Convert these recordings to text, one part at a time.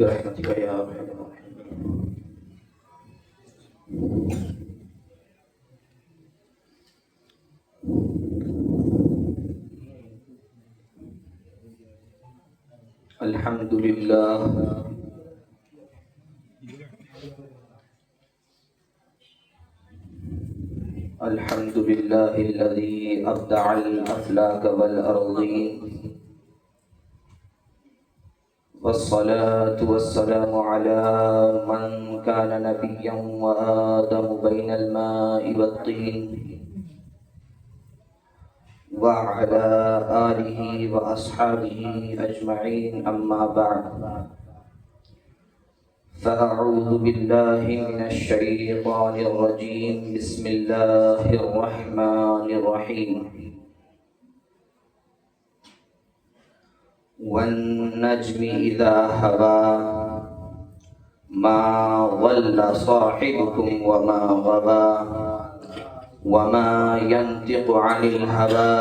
برحمتك يا ارحم الراحمين. الحمد لله الحمد لله الذي أبدع الأفلاك والأرضين، والصلاة والسلام على من كان نبيا وآدم بين الماء والطين، وعلى آله وأصحابه أجمعين. أما بعد، فأعوذ بالله من الشيطان الرجيم. بسم الله الرحمن الرحيم. والنجم إذا هوى ما ضل صاحبكم وما غوى وما ينطق عن الهوى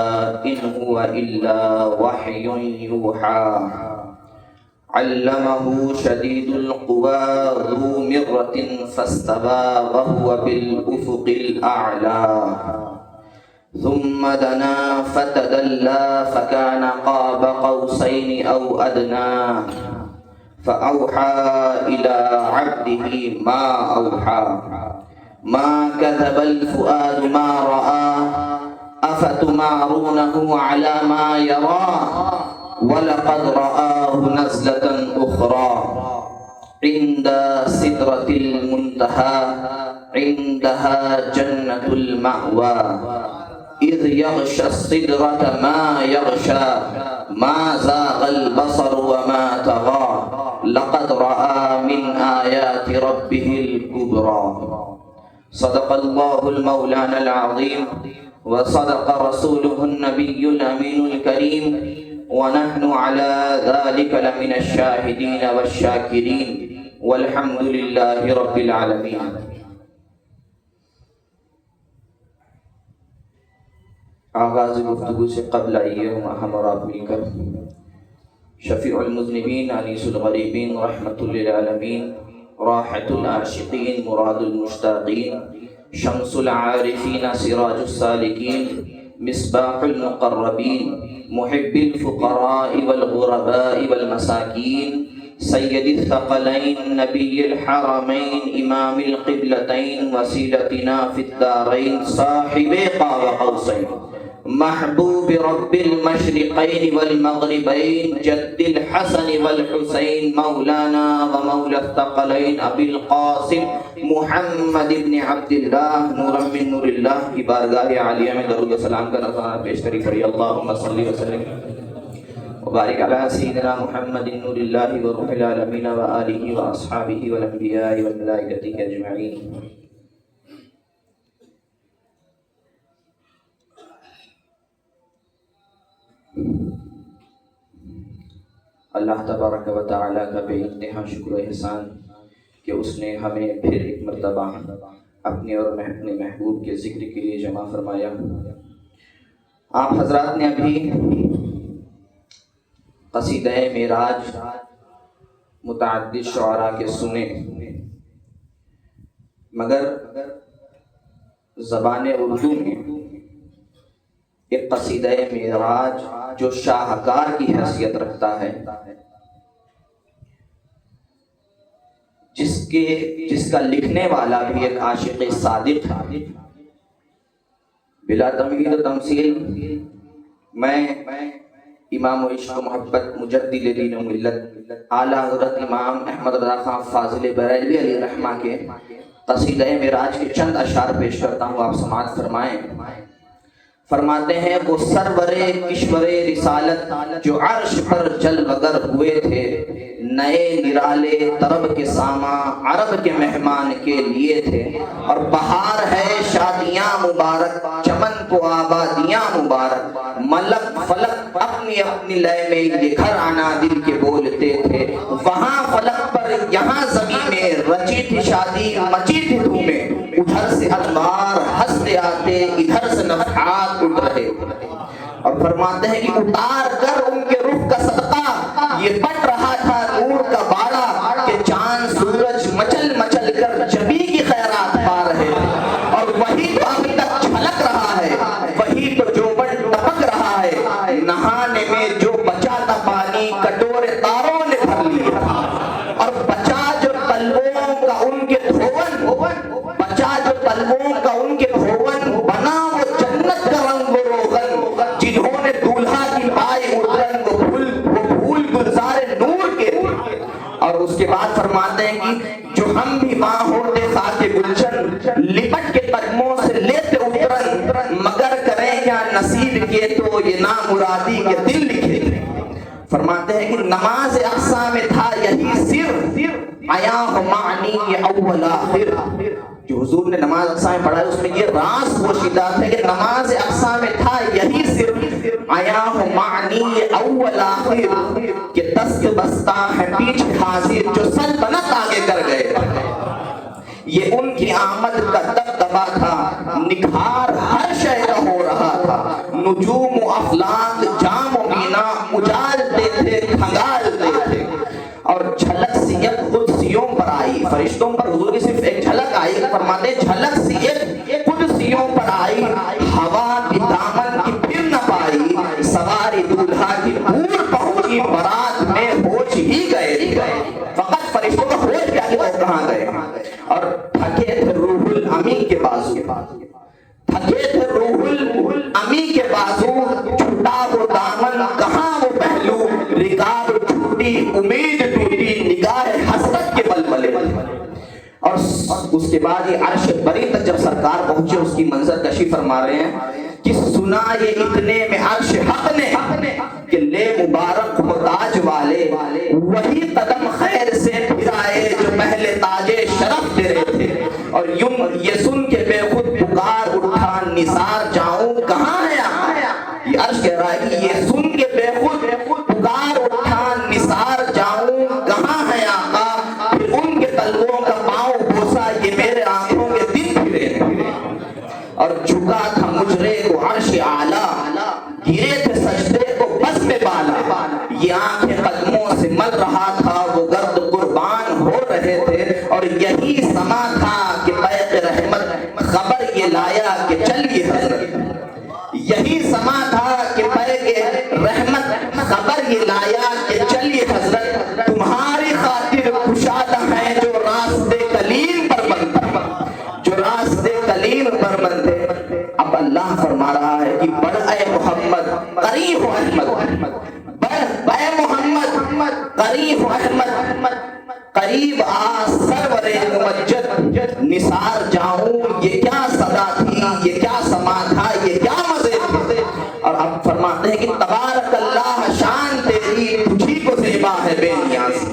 إن هو إلا وحي يوحى علمه شديد القوى ذو مرة فاستوى وهو بالأفق الأعلى ثم دنا فتدلى فكان قاب قوسين أو أدنى فأوحى إلى عبده ما أوحى ما كذب الفؤاد ما رأى أفتمارونه على ما يرى وَلَقَدْ رَآهُ نَزْلَةً أُخْرَى عِنْدَ سِدْرَةِ الْمُنْتَهَى عِنْدَهَا جَنَّةُ الْمَأْوَى إِذْ يَغْشَى السِّدْرَةَ مَا يَغْشَى مَا زَاغَ الْبَصَرُ وَمَا طَغَى لَقَدْ رَأَى مِنْ آيَاتِ رَبِّهِ الْكُبْرَى. صدق الله المولانا العظيم وصدق رسوله النبي الأمين الكريم ونحن على ذلك لمن الشاهدين والشاكرين والحمد لله رب العالمين. آغاز گفتگو سے قبل آئیے ہم اور آپ مل کر شفیع المذنبین انیس الغریبین رحمت للعالمین راحت العاشقین مراد المشتاقین شمس العارفین سراج السالکین مصباح المقربین محب الفقراء والغرباء والمساکین سید الثقلین نبی الحرمین امام القبلتین وسیلتنا فی الدارین صاحب قاب قوسین محبوب رب المشرقین والمغربین جد الحسن والحسین مولانا ومولا الثقلین ابی القاسم محمد ابن عبداللہ نورا من نور اللہ کی بارگاہ عالیہ میں درود و سلام کا نذرانہ پیش کری پڑھی اللہم صلی وسلم وبارک علی سیدنا محمد نور اللہ وروح العالمین وآلہ واصحابہ والانبیاء والملائکۃ اجمعین. اللہ تبارک و تعالیٰ کا بے انتہا شکر و احسان کہ اس نے ہمیں پھر ایک مرتبہ اپنے اور اپنے محبوب کے ذکر کے لیے جمع فرمایا. آپ حضرات نے ابھی قصیدہ معراج متعدد شعراء کے سنے، مگر زبان اردو میں ایک قصیدہ معراج جو شاہکار کی حیثیت رکھتا ہے، جس کا لکھنے والا بھی ایک عاشق صادق ہے. بلا تمہید و تمثیل میں امام و عشق و محبت مجدد دین و ملت اعلیٰ حضرت امام احمد رضا خان فاضل بریلوی علیہ رحمہ کے قصیدہ معراج کے چند اشعار پیش کرتا ہوں، آپ سماعت فرمائیں. فرماتے ہیں وہ سرور کشور رسالت جو عرش پر جلوگر ہوئے تھے، نئے نرالے طرب کے ساما عرب کے مہمان کے لیے تھے. اور بہار ہے شادیاں مبارک چمن کو آبادیاں مبارک، ملک فلک اپنی اپنی لے میں یہ گھر آنا دل کے بولتے تھے. وہاں فلک پر یہاں زمین میں رچی تھی شادی مچی تھی دھومیں، ادھر سے انوار ہنستے آتے ادھر سے نفحات اٹھ رہے. اور فرماتے ہیں کہ اتار کر ان کے رخ کا صدقہ یہ بٹ رہا تھا نور کا باڑا، یا نصیب کے تو یہ نامرادی کے دل لکھے تھے. فرماتے ہیں کہ نماز اقصا میں تھا یہی سر عیاں معنی اول آخر. جو حضور نے نماز اقصا میں پڑھا ہے اس میں یہ راز پوشیدہ ہے کہ نماز اقصا میں تھا یہی سر عیاں معنی اول آخر کہ دست بستہ ہے پیچھے حاضر جو سلطنت آگے کر گئے. یہ ان کی آمد کا دبدبا تھا نکھار ہر شے کا ہو رہا تھا. نجوم و افلاک جام و مینا اجالتے تھے کھنگالتے تھے اور جھلک سی ایک قدسیوں پر آئی. فرشتوں پر حضور کی صرف ایک جھلک آئی. فرماتے ہیں جھلک سی ایک قدسیوں پر آئی. ہوا بھی دامن کی پھر نہ پائی. سواری دولہا کی دور پہنچی برات میں ہوش ہی گئے. فقط فرشتوں کا ہوش کیا کہ وہ کہاں گئے. اور تھکے تھے روح الامی کے بازو. تھکے تھے روح الامی کے بازو. چھوٹا وہ دامن کہاں وہ پہلو. رکاب ٹوٹی امید ٹوٹی نگاہ حسرت کے بلبلے. اور اس کے بعد یہ عرش بری تک جب سرکار پہنچے اس کی منظر کشی فرما رہے ہیں کہ سنا یہ اتنے میں عرش حق نے کہ لے مبارک ہو تاج والے وہی قدم خیر سے پھرائے جو پہلے تاج شرف تیرے تھے. اور یوں یہ سن کے بے خود پکار اٹھا نثار جاؤں کہاں ہے آقا. یہ عرش کہہ رہا ہے کہ یہ سن کے بے خود پکار اٹھا نثار جاؤں کہاں ہے آقا. پھر ان کے تلووں کا پاؤں بوسا یہ میرے آنکھوں کے دن پھرے. اور جھکا تھا مجرے کو عرش اعلیٰ گرے تھے سجدے کو بس میں بالا. یہ آنکھیں قدموں سے مل رہا تھا وہ گرد قربان ہو رہے تھے. اور یہی سما تھا کہ بیت رحمت خبر یہ لایا کہ چلیے حضرت. یہی سما تھا کہ بیت رحمت خبر یہ لایا کہ چلیے حضرت. تمہاری خاطر کشادہ ہیں جو راستے کلیم پر بندے. جو راستے کلیم پر بندے. اب اللہ فرما رہا ہے کہ بڑھ اے محمد قریب ہو احمد. بڑھ اے محمد قریب ہو احمد. قریب آ سرور ممجد نثار جاؤں. یہ کیا صدا تھی یہ کیا سما تھا یہ کیا مزے تھے. اور اب فرماتے ہیں کہ تبارک اللہ شان تیری تجھی کو زیبا ہے بے نیاز.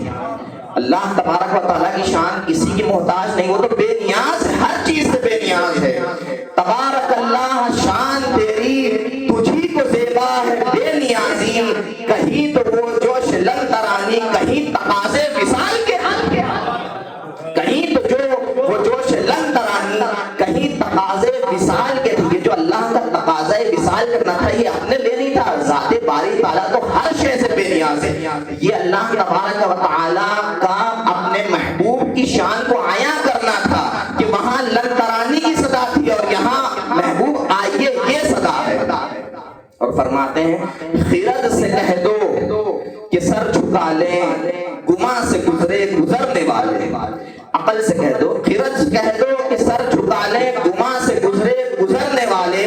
اللہ تبارک و تعالیٰ کی شان کسی کی محتاج نہیں. وہ تو بے نیاز ہے ہر چیز سے بے نیاز ہے. تبارک اللہ شان تیری تجھی کو زیبا ہے بے نیازی. کہیں تو وہ جوش لن ترانی کہیں تقاضے وصال کے کہیں تو جو وہ جوش لن ترانی کہیں تقاضے وصال کے. یہ جو اللہ کا تقاضا وصال کرنا تھا یہ اپنے لیے نہیں تھا. ذات باری تعالیٰ تو ہر شے سے بے نیاز ہے. یہ اللہ تبارک و تعالیٰ کا اپنے محبوب کی شان کو عیاں کرنا تھا کہ وہاں لن ترانی کی صدا تھی اور یہاں محبوب آئیے یہ صدا ہے. اور فرماتے ہیں خرد سے کہہ دو کہ سر جھکا لیں گما سے گزرے گزرنے والے. عقل سے کہہ دو خرد سے کہہ دو کہ سر جھکا لیں گما سے گزرے گزرنے والے.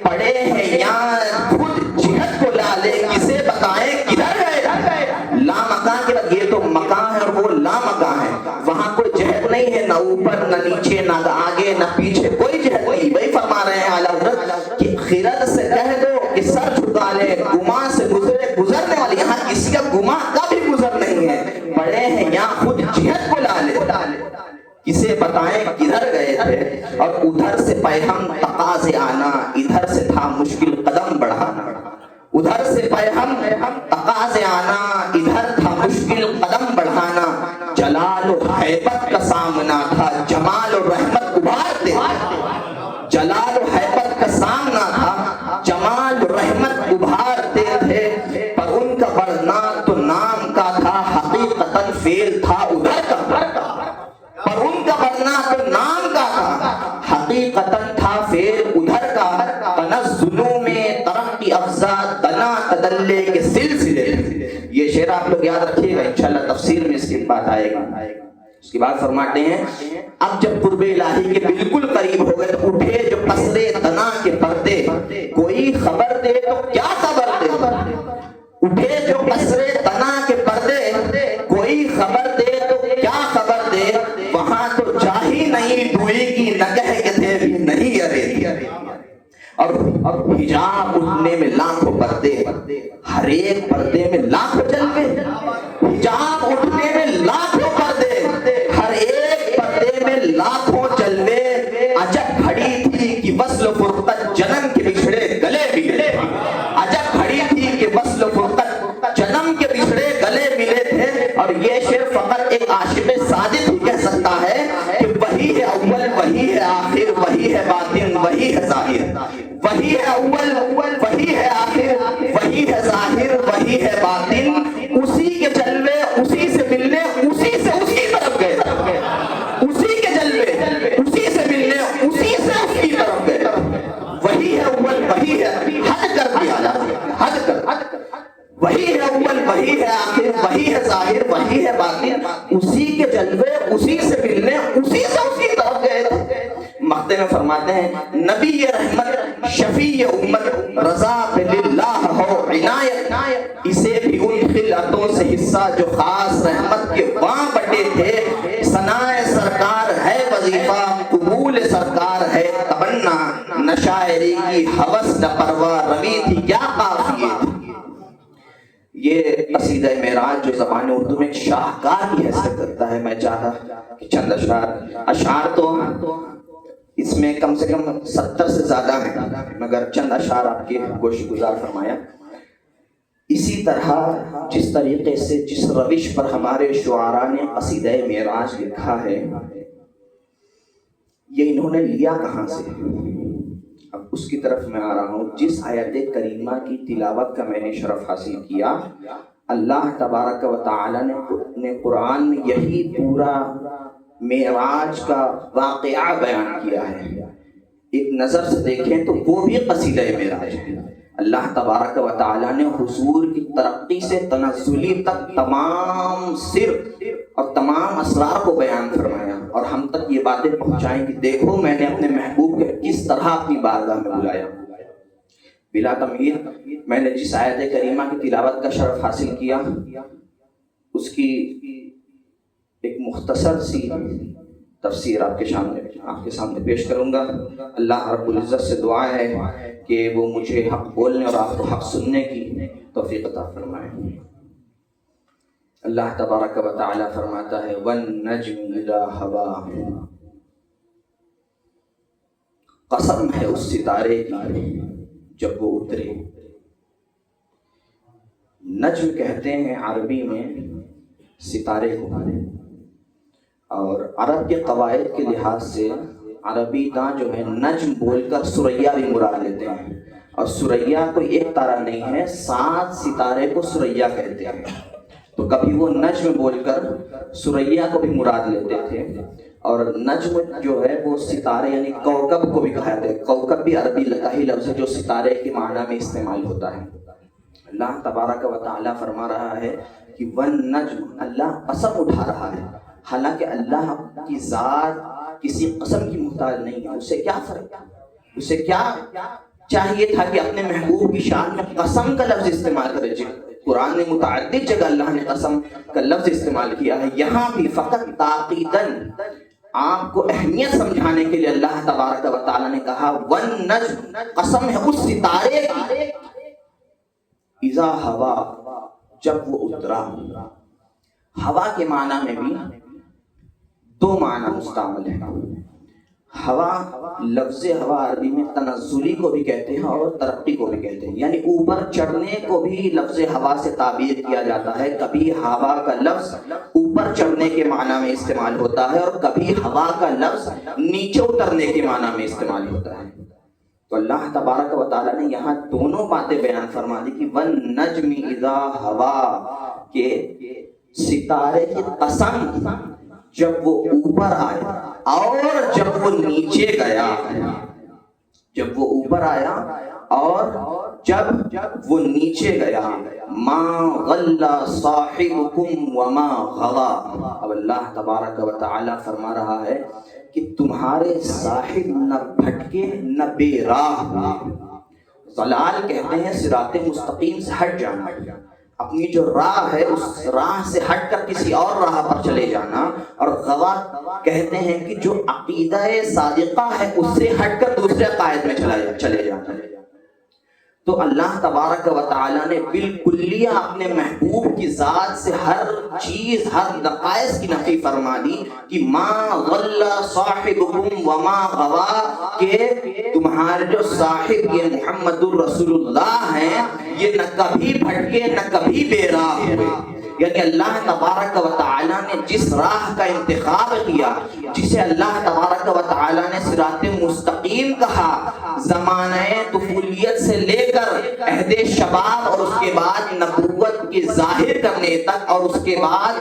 پڑے ہیں یہاں خود جہت کو لالے کسے بتائیں کدھر گئے. لامکان کے بعد یہ تو مکان ہے اور وہ لامکان ہے. وہاں کوئی جہت نہیں ہے نہ اوپر نہ نیچے نہ آگے نہ پیچھے کوئی جہت نہیں. وہی فرما رہے ہیں اعلیٰ حضرت کہ خرد سے کہہ دو کہ سر جھکا لے گما سے گزرے گزرنے والے. یہاں کسی کا گما کا بھی گزر نہیں ہے. پڑے ہیں یہاں خود جہت کو لالے کسے بتائیں کدھر گئے تھے. اور ادھر سے پیہم تقاضے آنا ادھر سے تھا مشکل قدم بڑھانا. ادھر سے پیہم تقاضے آنا ادھر تھا مشکل قدم بڑھانا. جلال و حیبت کا سامنا تھا جمال و رحمت ابھارتے. جلال و حیبت کا سامنا تھا جمال و رحمت ابھارتے تھے. پر ان کا بڑھنا تو نام کا تھا حقیقتاً فعل تھا ادھر کا. پر ان کا بڑھنا تو نام کا تھا حقیقتاً تھا فعل ادھر کا. تنزلوں میں ترقی افزا دنا تدلے کے سلسلے. یہ شعر آپ لوگ یاد رکھیے گا انشاءاللہ تفسیر میں اس کی بات آئے گا. اس کے بعد فرماتے ہیں اب جب قرب الہی کے بالکل قریب ہو گئے تو اٹھے جو قصرے دنا کے پردے. کوئی خبر دے تو کیا خبر دے. اٹھے جو قصرے دنا کے پردے کوئی خبر دے تو کیا خبر دے. وہاں تو جا ہی نہیں دوئی کی نگہ کے تھے بھی نہیں ارے. اور حجاب حجاب اٹھنے میں لاکھوں پردے، ہر ایک پردے میں لاکھوں جلوے، حجاب اٹھنے میں لاکھوں پردے، ہر ایک پردے میں لاکھوں جلوے، عجب گھڑی تھی کہ وصل و فرقت جنم کے بچھڑے گلے ملے، عجب گھڑی تھی کہ وصل و فرقت جنم کے بچھڑے گلے ملے تھے۔ اور یہ شعر فقط ایک عاشق صادق ہی کہہ سکتا ہے کہ وہی ہے اول، وہی ہے آخر، وہی ہے باطن، وہی ہے ظاہر، وہی ہے اول، وہی ہے آخر، وہی ہے ظاہر، وہی ہے باطن، اسی کے جلوے اسی سے ملنے اسی سے اس کی طرف گئے، اسی کے جلوے اسی سے ملنے اسی سے اس کی طرف گئے، وہی ہے اول، وہی ہے، حد کر دیا حد کر، وہی ہے اول، وہی ہے آخر، وہی ہے ظاہر، وہی ہے باطن، اسی کے جلوے اسی سے ملنے اسی سے اس کی طرف گئے تھے۔ مقطع میں فرماتے ہیں نبی رحمت شفیع امت رضا باللہ ہو عنایت، اسے بھی ان خلعتوں سے حصہ جو خاص رحمت کے وہاں بٹے تھے، ثنائے سرکار ہے وظیفہ، قبول سرکار ہے تمنا، نہ شاعری کی ہوس نہ پرواہ روی تھی کیا قافیے تھی۔ یہ قصیدہ معراج جو زبان اردو میں ایک شاہکار کی حیثیت رکھتا ہے، میں چاہتا کہ چند اشعار تو اس میں کم سے کم 70 سے زیادہ ہیں، مگر چند اشعار آپ کے گوش گزار فرمایا۔ اسی طرح جس طریقے سے جس روش پر ہمارے شعراء نے قصیدہ معراج لکھا ہے، یہ انہوں نے لیا کہاں سے؟ اب اس کی طرف میں آ رہا ہوں۔ جس آیت کریمہ کی تلاوت کا میں نے شرف حاصل کیا، اللہ تبارک و تعالی نے قرآن میں یہی پورا معراج کا واقعہ بیان کیا ہے۔ ایک نظر سے دیکھیں تو وہ بھی قصیدہ معراج ہے۔ اللہ تبارک و تعالی نے حضور کی ترقی سے تنزلی تک تمام سر اور تمام اسرار کو بیان فرمایا، اور ہم تک یہ باتیں پہنچائیں کہ دیکھو میں نے اپنے محبوب کو کس طرح اپنی بارگاہ میں بلایا۔ بلا تمہید میں نے جس آیت کریمہ کی تلاوت کا شرف حاصل کیا، اس کی ایک مختصر سی تفسیر آپ کے سامنے پیش کروں گا۔ اللہ رب العزت سے دعا ہے کہ وہ مجھے حق بولنے اور آپ کو حق سننے کی توفیق عطا فرمائے۔ اللہ تبارک و تعالی فرماتا ہے وَالنَّجْمِ إِذَا هَوَىٰ، قسم ہے اس ستارے کی جب وہ اترے۔ نجم کہتے ہیں عربی میں ستارے کو، اور عرب کے قواعد کے لحاظ سے عربی داں جو ہے نجم بول کر ثریا بھی مراد لیتے ہیں، اور ثریا کوئی ایک تارہ نہیں ہے، 7 ستارے کو ثریا کہتے ہیں، تو کبھی وہ نجم بول کر ثریا کو بھی مراد لیتے تھے۔ اور نجم جو ہے وہ ستارے یعنی کوکب کو بھی کہا جاتا ہے، کوکب بھی عربی کا ہی لفظ ہے جو ستارے کے معنی میں استعمال ہوتا ہے۔ اللہ تبارک و تعالی فرما رہا ہے کہ والنجم، اللہ قسم اٹھا رہا ہے، حالانکہ اللہ کی ذات کسی قسم کی محتاج نہیں ہے، اسے کیا فرق، اسے کیا چاہیے تھا کہ اپنے محبوب کی شان میں قسم کا لفظ استعمال کرے۔ قرآن نے متعدد جگہ اللہ نے قسم کا لفظ استعمال کیا ہے، یہاں بھی فقط تاکیداً آپ کو اہمیت سمجھانے کے لیے اللہ تبارک و تعالیٰ نے کہا والنجم، قسم ہے اس ستارے کی، اذا ہوا، جب وہ اترا۔ ہوا کے معنی میں بھی 2 معنی مستعمل ہیں۔ ہوا، لفظ ہوا عربی میں تنزلی کو بھی کہتے ہیں اور ترقی کو بھی کہتے ہیں، یعنی اوپر چڑھنے کو بھی لفظ ہوا سے تعبیر کیا جاتا ہے۔ کبھی ہوا کا لفظ اوپر چڑھنے کے معنی میں استعمال ہوتا ہے، اور کبھی ہوا کا لفظ نیچے اترنے کے معنی میں استعمال ہوتا ہے۔ تو اللہ تبارک و تعالیٰ نے یہاں دونوں باتیں بیان فرما دی کہ وَالنَّجْمِ إِذَا هَوَىٰ، کہ ستارے کی قسم جب وہ اوپر آیا اور جب وہ نیچے گیا، جب وہ اوپر آیا اور جب وہ نیچے گیا، ما غل صاحبکم وما غوی۔ اب اللہ تبارک و تعالی فرما رہا ہے کہ تمہارے صاحب نہ بھٹکے نہ بے راہ ہوئے۔ ضلال کہتے ہیں صراط مستقیم سے ہٹ جانا، اپنی جو راہ ہے اس راہ سے ہٹ کر کسی اور راہ پر چلے جانا، اور غوا کہتے ہیں کہ جو عقیدہ صادقہ ہے اس سے ہٹ کر دوسرے عقائد میں چلے جانا۔ تو اللہ تبارک و تعالیٰ نے بالکلیہ اپنے محبوب کی ذات سے ہر چیز، ہر نقائص کی نفی فرما دی کہ ما ضل صاحبکم وما غوا، کہ تمہارے جو صاحب یہ محمد الرسول اللہ ہیں یہ نہ کبھی بھٹکے نہ کبھی بے راہ ہوئے۔ یعنی اللہ تبارک و تعالیٰ نے جس راہ کا انتخاب کیا، جسے اللہ تبارک و تعالیٰ نے صراط مستقیم کہا، زمانہ طفولیت سے لے کر عہد شباب اور اس کے بعد نبوت کے ظاہر کرنے تک اور اس کے بعد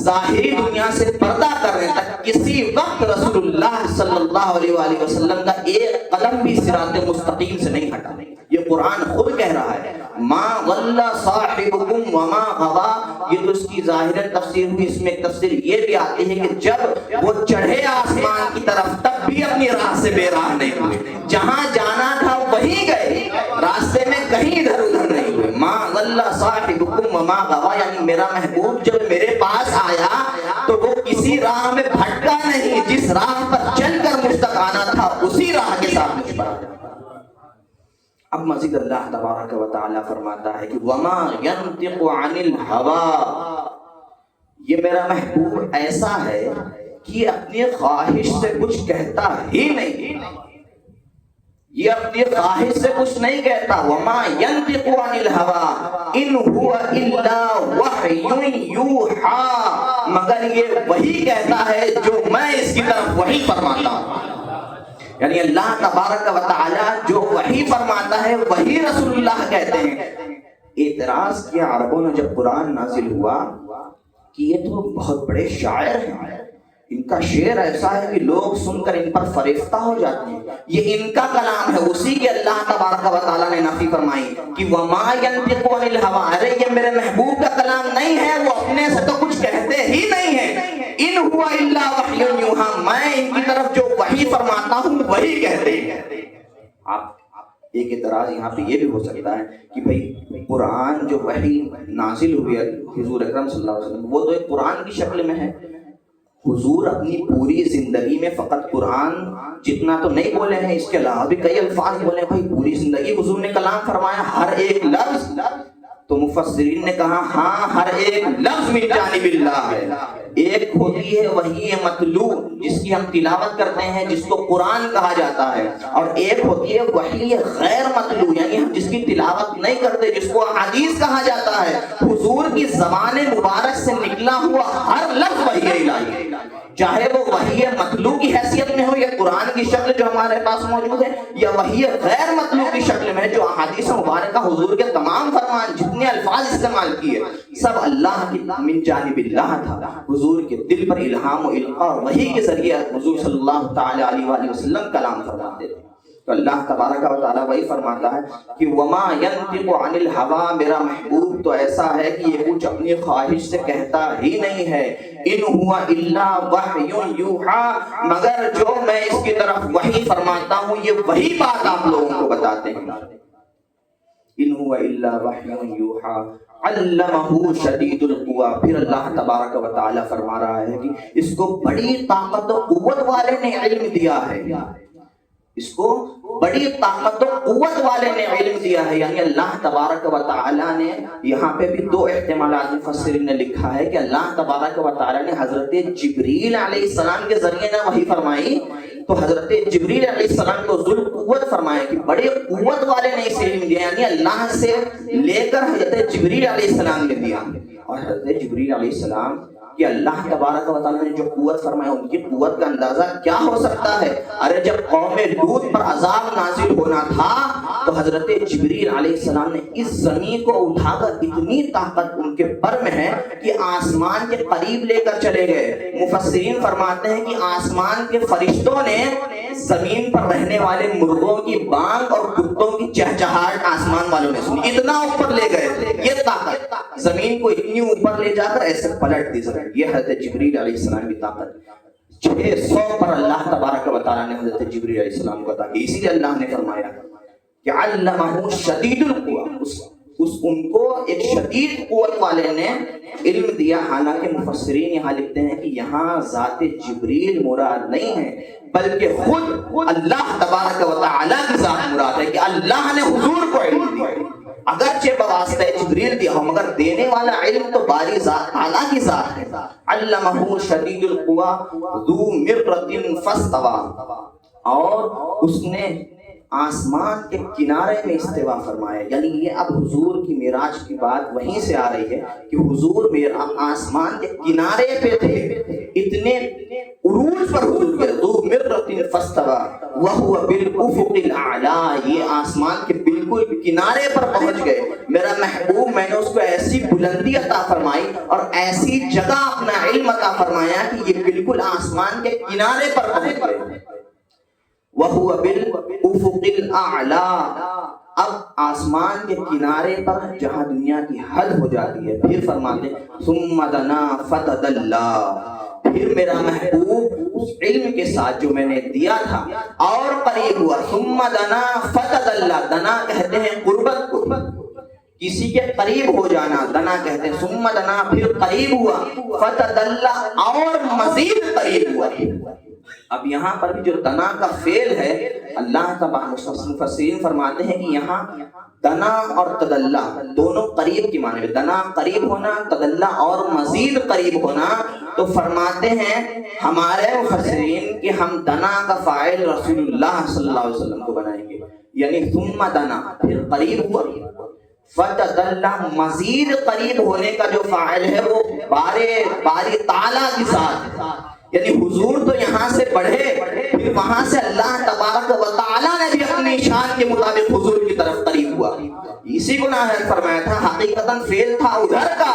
ظاہری دنیا سے پردہ کرنے تک، کسی وقت رسول اللہ صلی اللہ علیہ وآلہ وسلم کا ایک قلم بھی صراط مستقیم سے نہیں ہٹا۔ یہ قرآن خود کہہ رہا ہے ما ضل صاحبکم وما غوا، یہ تو اس کی ظاہر تفسیر ہوئی۔ اس میں ایک تفسیر یہ بھی آتی ہے کہ جب وہ چڑھے آسمان کی طرف تب بھی اپنی راہ سے بے راہ نہیں ہوئے، جہاں جانا تھا وہیں گئے، راستے میں کہیں ادھر ادھر نہیں ہوئے۔ ما ضل صاحبکم وما غوا، یعنی میرا محبوب جب میرے پاس آیا تو وہ کسی راہ میں بھٹکا نہیں، جس راہ پر چل کر مجھ تک آنا تھا اسی راہ کے ساتھ مجھ پر آیا۔ اب مزید اللہ تبارک و تعالیٰ فرماتا ہے کہ وما ينطق عن الهوى، یہ میرا محبوب ایسا ہے کہ اپنی خواہش سے کچھ کہتا ہی نہیں، یہ اپنی خواہش سے کچھ نہیں کہتا۔ وما ينطق عن الهوى ان هو الا وحی یوحى، مگر یہ وہی کہتا ہے جو میں اس کی طرف وحی فرماتا ہوں۔ یعنی اللہ تبارک و تعالیٰ جو وحی فرماتا ہے وہی رسول اللہ کہتے ہیں۔ اعتراض کیا عربوں نے جب قرآن نازل ہوا کہ یہ تو بہت بڑے شاعر ہیں، ان کا شعر ایسا ہے کہ لوگ سن کر ان پر فریفتہ ہو جاتے ہیں، یہ ان کا کلام ہے۔ اسی کے اللہ تبارک و تعالیٰ نے نفی فرمائی کہ وما ينطق عن الهوى، ارے یہ میرے محبوب کا کلام نہیں ہے، وہ اپنے سے تو کچھ کہتے ہی نہیں ہیں۔ ان ہوا الا وحی یوحی، میں ان کی طرف جو وحی فرماتا ہوں وہی کہتے ہیں۔ آپ ایک اعتراض یہاں پہ یہ بھی ہو سکتا ہے کہ بھئی قرآن جو وحی نازل ہوئی ہے حضور اکرم صلی اللہ علیہ وسلم، وہ تو ایک قرآن کی شکل میں ہے۔ حضور اپنی پوری زندگی میں فقط قرآن جتنا تو نہیں بولے ہیں، اس کے علاوہ بھی کئی الفاظ بولے ہیں۔ بھائی پوری زندگی حضور نے کلام فرمایا، ہر ایک لفظ، تو مفسرین نے کہا ہاں ہر ایک لفظ من جانب اللہ ہے۔ ایک ہوتی ہے وحی مطلوع جس کی ہم تلاوت کرتے ہیں، جس کو قرآن کہا جاتا ہے، اور ایک ہوتی ہے وحی غیر مطلوع، یعنی ہم جس کی تلاوت نہیں کرتے، جس کو احادیث کہا جاتا ہے۔ حضور کی زبان مبارک سے نکلا ہوا ہر لفظ وحی الہی، چاہے وہ وحی مطلوع کی حیثیت میں ہو یا قرآن کی شکل جو ہمارے پاس موجود ہے، یا وحی غیر مطلوع کی شکل میں جو احادیث مبارکہ حضور کے تمام فرمان جتنے الفاظ استعمال کیے سب اللہ کی من جانب اللہ تھا۔ حضور کے دل پر الہام و القاء اور وحی کے ذریعے حضور صلی اللہ تعالی علیہ وآلہ وسلم کلام فرماتے تھے۔ تو اللہ تبارک و تعالیٰ وہی فرماتا ہے کہ وما ينطق عن الهوى، میرا محبوب تو ایسا ہے کہ یہ کچھ اپنی خواہش سے کہتا ہی نہیں ہے۔ ان هو الا وحی یوحی، مگر جو میں اس کی طرف وحی فرماتا ہوں یہ وہی بات آپ لوگوں کو بتاتے ہیں۔ ان هو الا وحی یوحی علمہ شدید القویٰ، پھر اللہ تبارک و تعالیٰ فرما رہا ہے کہ اس کو بڑی طاقت و قوت والے نے علم دیا ہے، اس کو بڑی طاقت و قوت والے نے علم دیا ہے۔ یعنی اللہ تبارک و تعالیٰ نے یہاں پہ بھی دو احتمالات مفسرین نے لکھا ہے کہ اللہ تبارک و تعالیٰ نے حضرت جبریل علیہ السلام کے ذریعے نہ وحی فرمائی، تو حضرت جبریل علیہ السلام کو ذو القوت فرمایا کہ بڑے قوت والے نے اسے علم دیا، یعنی اللہ سے لے کر حضرت جبریل علیہ السلام نے دیا۔ اور حضرت جبریل علیہ السلام کہ اللہ تبارک و تعالیٰ نے جو قوت فرمایا ان کی قوت کا اندازہ کیا ہو سکتا ہے۔ ارے جب قوم لوط پر عذاب نازل ہونا تھا تو حضرت جبریل علیہ السلام نے اس زمین کو اٹھا کر اتنی طاقت ان کے پر میں ہے کہ آسمان کے قریب لے کر چلے گئے۔ مفسرین فرماتے ہیں کہ آسمان کے فرشتوں نے زمین پر رہنے والے مرغوں کی بانگ اور کتوں کی چہچہاہٹ آسمان والوں نے سنی، اتنا اوپر لے گئے تھے۔ یہ طاقت زمین کو اتنی اوپر لے جا کر ایسے پلٹ دی زمین، یہ حضرت جبریل علیہ السلام کی طاقت۔ 600 پر اللہ تبارک و تعالیٰ نے حضرت جبریل علیہ السلام کو عطا کی، اسی لیے اللہ نے فرمایا کہ علمہ شدید القویٰ، ان کو ایک شدید قوت والے نے علم دیا۔ حالانکہ مفسرین یہاں لکھتے ہیں کہ یہاں ذات جبریل مراد نہیں ہے بلکہ خود اللہ تبارک و تعالیٰ کی ذات مراد ہے، کہ اللہ نے حضور کو علم اگرچہ بواسطہ جبریل دیا ہو مگر دینے والا علم تو باری ذات اعلیٰ کی ذات ہے. علمہ شدید القوی ذو مرۃ فاستوی، اور اس نے آسمان کے کنارے میں استوا فرمایا. یعنی یہ اب حضور کی معراج کی بات وہیں سے آ رہی ہے کہ حضور آسمان کے کنارے پہ تھے، اتنے عروج پر حضور کے ذو مرۃ فاستوی وہو بالافق الاعلی، یہ آسمان کے بالکل کنارے پر پہنچ گئے. میرا محبوب میں نے اس کو ایسی بلندی عطا فرمائی اور ایسی جگہ اپنا علم عطا فرمایا کہ یہ بالکل آسمان کے کنارے پر پہنچ گئے. وَهُوَ بِالْأُفُقِ الْأَعْلَى، اب آسمان کے کنارے پر جہاں دنیا کی حد ہو جاتی ہے. پھر فرماتے ثُمَّ دَنَا فَتَدَلَّى، پھر میرا محبوب اس علم کے ساتھ جو میں نے دیا تھا اور قریب ہوا. ثُمَّ دَنَا فَتَدَلَّى، دنا کہتے ہیں قربت کو، کسی کے قریب ہو جانا دنا کہتے ہیں. ثُمَّ دَنَا، پھر قریب ہوا. فَتَدَلَّى، اور مزید قریب ہوا. اب یہاں پر بھی جو دنا کا فعل ہے، اللہ کا مفسرین فرماتے ہیں کہ یہاں دنا اور تدلا دونوں قریب کی معنی ہے. دنا قریب ہونا، تدلا اور مزید قریب ہونا. تو فرماتے ہیں ہمارے مفسرین کہ ہم دنا کا فاعل رسول اللہ صلی اللہ علیہ وسلم کو بنائیں گے. یعنی ثم دنا، پھر قریب ہوا. فتدلا، مزید قریب ہونے کا جو فاعل ہے وہ باری تعالیٰ کے ساتھ، یعنی حضور تو یہاں سے بڑھے، پھر وہاں سے اللہ تبارک و تعالیٰ نے بھی اپنی شان کے مطابق حضور کی طرف قریب ہوا. اسی کو نہ فرمایا تھا حقیقتاً فعل تھا ادھر کا.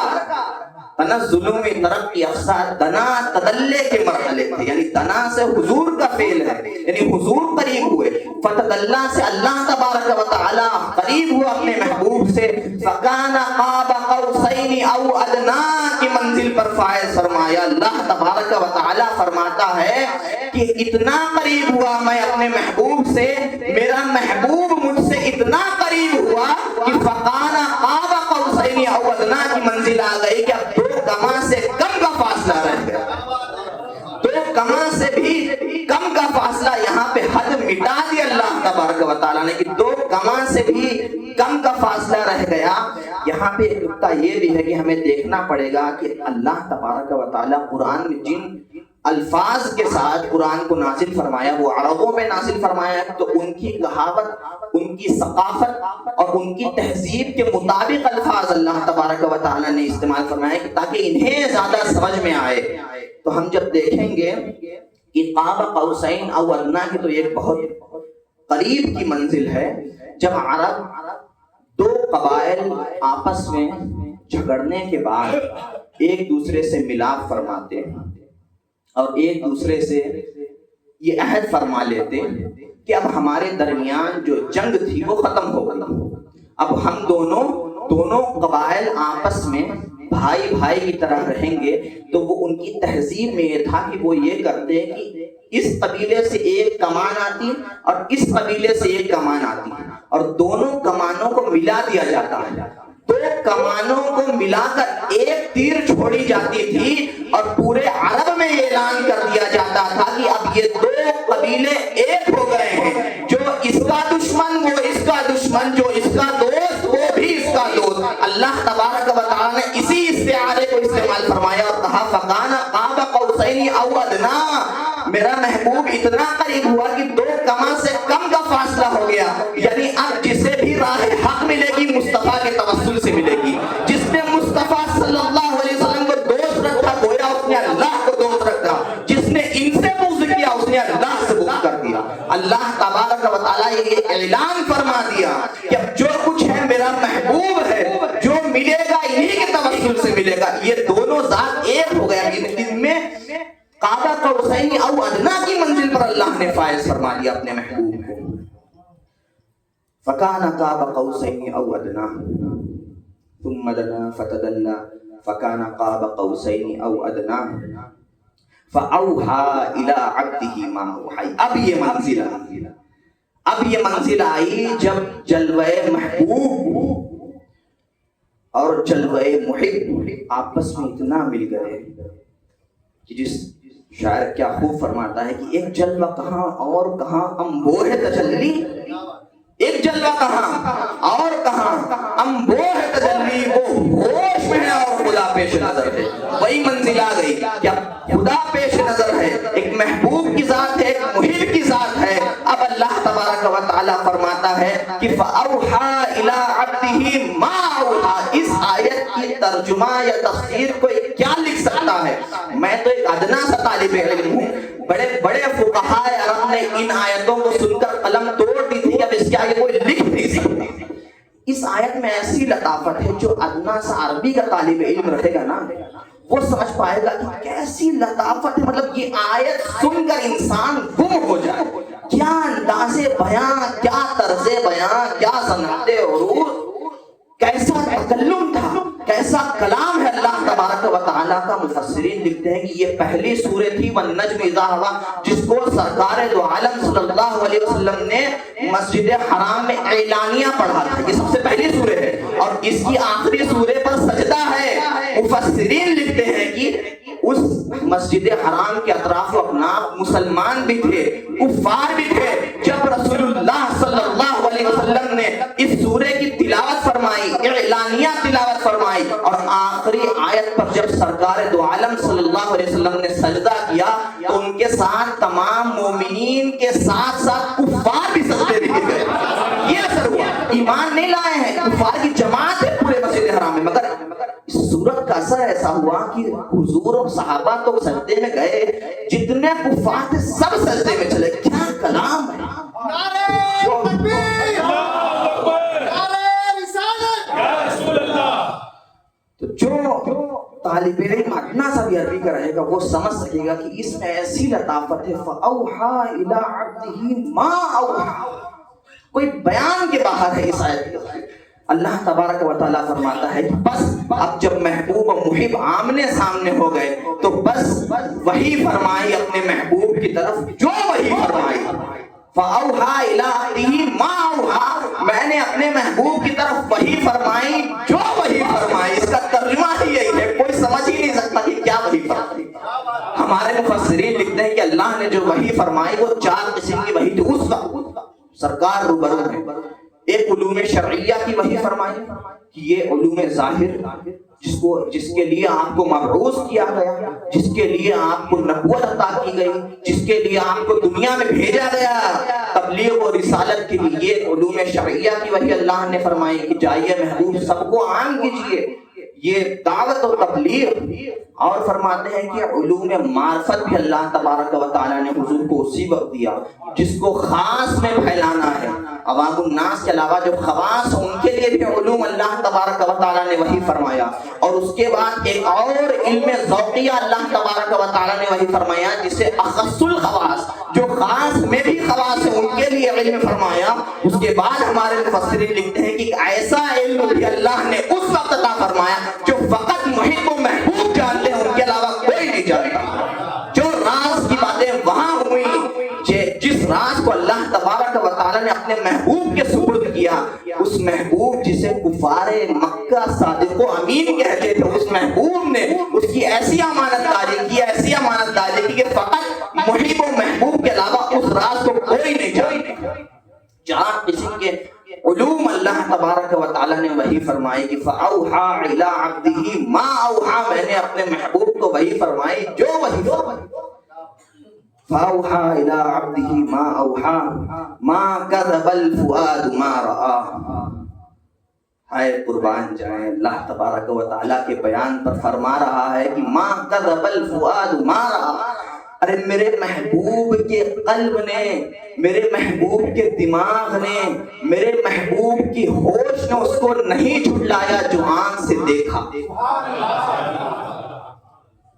تنزل میں ترقی افسار دنا تدلے کے مرحلے تھے، یعنی دنا سے حضور کا فعل ہے، یعنی حضور قریب ہوئے. فتدلا سے اللہ تبارک و تعالی قریب ہوا اپنے محبوب سے. فکان قاب قوسین او ادنا کی منزل پر فائز فرمایا. اللہ تبارک و تعالی فرماتا ہے کہ اتنا قریب ہوا میں اپنے محبوب سے، میرا محبوب مجھ سے اتنا قریب ہوا کہ فکان قاب قوسین او ادنا کی منزل آ گئی کہ اب کما سے کم کا فاصلہ رہ گیا. تو کما سے بھی کم کا فاصلہ، یہاں پہ حد مٹا دی اللہ تبارک و تعالیٰ نے کہ دو کما سے بھی کم کا فاصلہ رہ گیا. یہاں پہ ایک نکتہ یہ بھی ہے کہ ہمیں دیکھنا پڑے گا کہ اللہ تبارک و تعالیٰ قرآن میں جن الفاظ کے ساتھ قرآن کو نازل فرمایا وہ عربوں میں نازل فرمایا، تو ان کی کہاوت، ان کی ثقافت اور ان کی تہذیب کے مطابق الفاظ اللہ تبارک و تعالیٰ نے استعمال فرمایا تاکہ انہیں زیادہ سمجھ میں آئے. تو ہم جب دیکھیں گے کہ قاب قوسین او ادنا کی تو ایک بہت قریب کی منزل ہے. جب عرب دو قبائل آپس میں جھگڑنے کے بعد ایک دوسرے سے ملاپ فرماتے ہیں اور ایک دوسرے سے یہ عہد فرما لیتے کہ اب ہمارے درمیان جو جنگ تھی وہ ختم ہو گئی، اب ہم دونوں قبائل آپس میں بھائی بھائی کی طرح رہیں گے. تو وہ ان کی تہذیب میں یہ تھا کہ وہ یہ کرتے کہ اس قبیلے سے ایک کمان آتی اور اس قبیلے سے ایک کمان آتی اور دونوں کمانوں کو ملا دیا جاتا ہے. دو کمانوں کو ملا کر ایک تیر چھوڑی جاتی تھی اور پورے عرب میں اعلان کر دیا جاتا تھا کہ اب یہ دو قبیلے ایک ہو گئے ہیں، جو اس کا دشمن وہ اس کا دشمن، جو اس کا دوست وہ بھی اس کا دوست. اللہ تبارک و تعالیٰ نے اسی استعارے کو استعمال فرمایا اور کہا فکان قاب قوسین او ادنا، میرا محبوب اتنا قریب ہوا کہ دو کما سے کم کا فاصلہ ہو گیا. یعنی اب جسے بھی راہ حق ملے گی مصطفیٰ کے توسل سے ملے گی. جس نے مصطفیٰ صلی اللہ علیہ وسلم کو دوست رکھا گویا اس نے اللہ کو دوست رکھا، جس نے ان سے بغض کیا اس نے اللہ سے بغض کر دیا. اللہ تبارک و تعالیٰ یہ اعلان فرما دیا کہ اب جو کچھ ہے میرا محبوب ہے، جو ملے گا انہی کے توسل سے ملے گا. یہ دونوں ذات ایک ہو گیا. ان میں قاب قوسین او ادنا کی منزل پر اللہ نے فائز فرما دیا اپنے محبوب کو. فکان قاب قوسین او ادنا ثم دنا فتدلا فکان قاب قوسین او ادنا فاوحى الى عبده ما اوحى. اب یہ منزل آئی جب جلوہ محبوب اور جلوہ محب آپس میں اتنا مل گئے کہ جس شاعر کیا خوب فرماتا ہے کہ ایک جلوہ کہاں اور کہاں انبوہ تجلی، ایک جلوہ کہاں اور کہاں پیش نظر ہے، وہی منزل آ گئی کہ اب خدا پیش نظر ہے، ایک محبوب کی ذات ہے، ایک محب کی ذات ہے۔ اب اللہ تبارک و تعالی فرماتا ہے کہ فَأَوْحَى إِلَىٰ عَبْدِهِ مَا أَوْحَىٰ۔ اس آیت کی ترجمہ یا تفسیر کوئی کیا لکھ سکتا ہے؟ میں تو ایک ادنا سا طالب علم ہوں، بڑے بڑے فقہائے عرب نے ان آیتوں کو سن کر قلم توڑ دی تھی، اب اس کے آگے کوئی لکھ نہیں سکتا۔ اس آیت میں ایسی لطافت ہے جو ادنا سا عربی کا طالب علم رہے گا نا وہ سمجھ پائے گا کہ کیسی لطافت ہے، مطلب یہ آیت سن کر انسان گم ہو جائے۔ کیا انداز بیان، کیا طرز بیان، کیا صنعت عروض، کیسا تکلم تھا، کیسا کلام ہے اللہ تبارک و تعالیٰ کا۔ مفسرین لکھتے ہیں کہ یہ پہلی سورہ تھی والنجم اذا ہوا، جس کو سرکار دو عالم صلی اللہ علیہ وسلم نے مسجد حرام میں اعلانیہ پڑھا تھا، یہ سب سے پہلی سورہ ہے، اور اس کی آخری سورہ پر سجدہ ہے۔ مفسرین لکھتے ہیں کہ اس مسجد حرام کے اطراف و اکناف مسلمان بھی تھے، کفار بھی تھے۔ جب رسول اللہ صلی اللہ علیہ وسلم نے اس سورہ کی تلاوت فرمائی، اعلانیہ تلاوت فرمائی، اور آخری آیت پر جب سرکار دو عالم صلی اللہ علیہ وسلم نے سجدہ کیا تو ان کے ساتھ تمام مومنین کے ساتھ ساتھ کفار بھی سجدے میں گر گئے۔ یہ اثر ہوا، ایمان نہیں لائے ہیں، کفار کی جماعت ہے پورے مسجد حرام میں، مگر اس سورت کا اثر ایسا ہوا کہ حضور اور صحابہ تو سجدے میں گئے، جتنے کفار تھے سب سجدے میں چلے۔ کیا کلام ہے! تو جو طالب علم اتنا سا بھی عربی کا رہے گا وہ سمجھ سکے گا کہ اس میں ایسی لطافت ہے، فَأَوْحَىٰ إِلَىٰ عَبْدِهِ مَا أَوْحَىٰ، کوئی بیان کے باہر ہے اس آیت کے۔ اللہ تبارک و تعالیٰ فرماتا ہے کہ بس اب جب محبوب و محب آمنے سامنے ہو گئے تو بس وہی فرمائی اپنے محبوب کی طرف جو وہی فرمائی۔ فَأَوْحَىٰ إِلَىٰ عَبْدِهِ مَا أَوْحَىٰ، میں نے اپنے محبوب کی طرف وہی فرمائی جو وہی فرمائی۔ اس کا ترجمہ ہی یہی ہے، کوئی سمجھ ہی نہیں سکتا کہ کیا وہی فرمائی۔ ہمارے مفسرین لکھتے ہیں کہ اللہ نے جو وحی فرمائی وہ 4 قسم کی وحی تھی۔ اس وقت سرکار روبرو ہے، ایک علوم شرعیہ کی وحی فرمائی کہ یہ علوم ظاہر جس کے لیے آپ کو مبعوث کیا گیا، جس کے لیے آپ کو نبوت عطا کی گئی، جس کے لیے آپ کو دنیا میں بھیجا گیا تبلیغ و رسالت کے لیے، یہ علوم شرعیہ کی وحی اللہ نے فرمائی کہ جائیے محبوب سب کو عام کیجیے، یہ دعوت و تبلیغ۔ اور فرماتے ہیں کہ علوم معرفت بھی اللہ تبارک و تعالیٰ نے حضور کو اسی وقت دیا جس کو خاص میں پھیلانا ہے۔ عوام الناس کے علاوہ جو خواص ہیں ان کے لیے بھی علوم اللہ تبارک و تعالیٰ نے وہی فرمایا۔ اور اس کے بعد ایک اور علم ذوقیہ اللہ تبارک و تعالیٰ نے وہی فرمایا جسے اخص الخواص، جو خاص میں بھی خواص ہیں ان کے لیے علم فرمایا۔ اس کے بعد ہمارے مفسرین لکھتے ہیں کہ ایسا علم بھی اللہ نے اس وقت عطا فرمایا جو فقط محب و محبوب جانتے ہیں، ان کے علاوہ کوئی نہیں جانتا۔ جو راز کی باتیں وہاں ہوئی، جس راز کو اللہ تبارک و تعالیٰ نے اپنے محبوب کے سپرد کیا، اس محبوب جسے کفار مکہ صادق و امین کہتے تھے، اس محبوب نے اس کی ایسی امانت داری کی کہ فقط محب و محبوب کے علاوہ اس راز کو کوئی نہیں جانتا۔ 4 قسم کے علوم اللہ تبارک و تعالیٰ نے وہی فرمائی کہ فَأَوْحَىٰ إِلَىٰ عَبْدِهِ مَا أَوْحَىٰ، میں نے اپنے محبوب کو وہی فرمائی جو وہی فرمائی۔ فَأَوْحَىٰ إِلَىٰ عَبْدِهِ مَا أَوْحَىٰ مَا كَذَبَ الْفُؤَادُ مَا رَآ۔ ہائے قربان جائیں، اللہ تبارک و تعالیٰ کے بیان پر فرما رہا ہے کہ مَا كَذَبَ الْفُؤَادُ مَا رَآ۔ ارے میرے محبوب کے قلب نے، میرے محبوب کے دماغ نے، میرے محبوب کی ہوش نے اس کو نہیں جھٹلایا جو آنکھ سے دیکھا۔